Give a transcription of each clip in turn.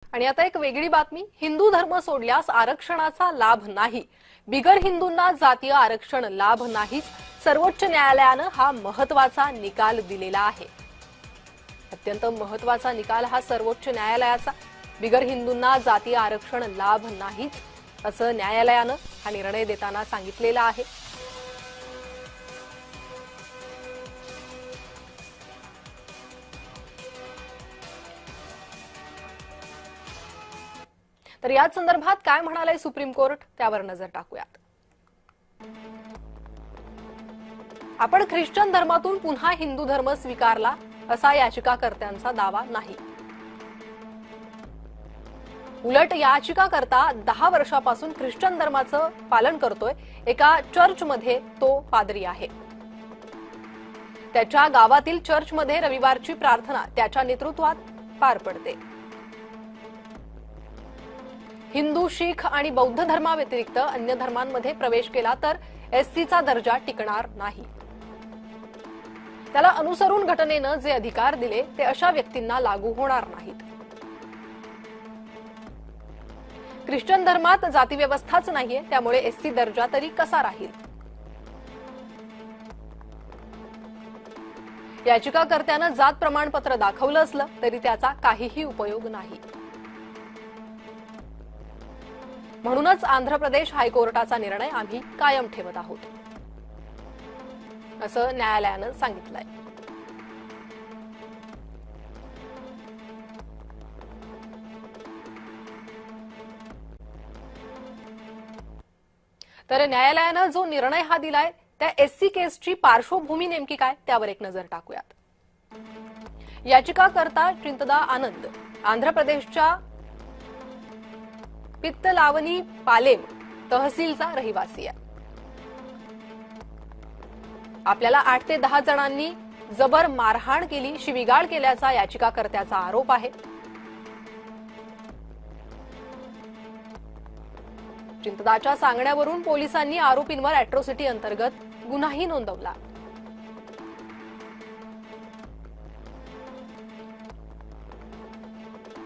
आणि आता एक वेगळी बातमी, हिंदू धर्म सोडल्यास आरक्षणाचा लाभ नाही, बिगर हिंदूंना जातीय आरक्षण लाभ नाहीच, सर्वोच्च न्यायालयानं हा महत्त्वाचा निकाल दिलेला आहे। अत्यंत महत्त्वाचा निकाल हा सर्वोच्च न्यायालयाचा, बिगर हिंदूंना जातीय आरक्षण लाभ नाहीच असं न्यायालयानं हा निर्णय देताना सांगितलेला आहे। तर याच संदर्भात काय म्हणाले सुप्रीम कोर्ट त्यावर नजर टाकूयात। आपण ख्रिश्चन धर्मातून पुन्हा हिंदू धर्म स्वीकारला असा याचिकाकर्त्यांचा दावा नाही। उलट याचिकाकर्ता 10 वर्षापासून ख्रिश्चन धर्माचं पालन करतोय। एका चर्चमध्ये तो पादरी आहे। त्याच्या गावातील चर्चमध्ये रविवारची प्रार्थना त्याच्या नेतृत्वात पार पडते। हिंदू, शीख आणि बौद्ध धर्माव्यतिरिक्त अन्य धर्मांमध्ये प्रवेश केला तर एससीचा दर्जा टिकणार नाही। त्याला अनुसरून घटनेनं जे अधिकार दिले ते अशा व्यक्तींना लागू होणार नाहीत। ख्रिश्चन धर्मात जातीव्यवस्थाच नाहीये, त्यामुळे एससी दर्जा तरी कसा राहील? याचिकाकर्त्यानं जात प्रमाणपत्र दाखवलं असलं तरी त्याचा काहीही उपयोग नाही। म्हणूनच आंध्र प्रदेश हायकोर्टाचा निर्णय आम्ही कायम ठेवत आहोत असं न्यायालयानं सांगितलंय। तर न्यायालयानं जो निर्णय हा दिलाय त्या एससी केसची पार्श्वभूमी नेमकी काय त्यावर एक नजर टाकूयात। याचिकाकर्ता चिंतदा आनंद आंध्र प्रदेशच्या पित्तलावनी पालेम तहसीलचा रहिवासी आहे। आपल्याला 8 ते 10 जणांनी जबर मारहाण केली, शिवीगाळ केल्याचा याचिकाकर्त्याचा आरोप आहे। चिंतदाच्या सांगण्यावरून पोलिसांनी आरोपींवर अॅट्रॉसिटी अंतर्गत गुन्हाही नोंदवला।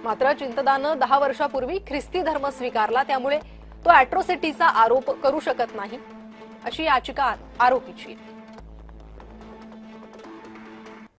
मात्र चिंतदानं 10 वर्षापूर्वी ख्रिस्ती धर्म स्वीकारला, त्यामुळे तो अॅट्रॉसिटीचा आरोप करू शकत नाही अशी याचिका आरोपीची आहे।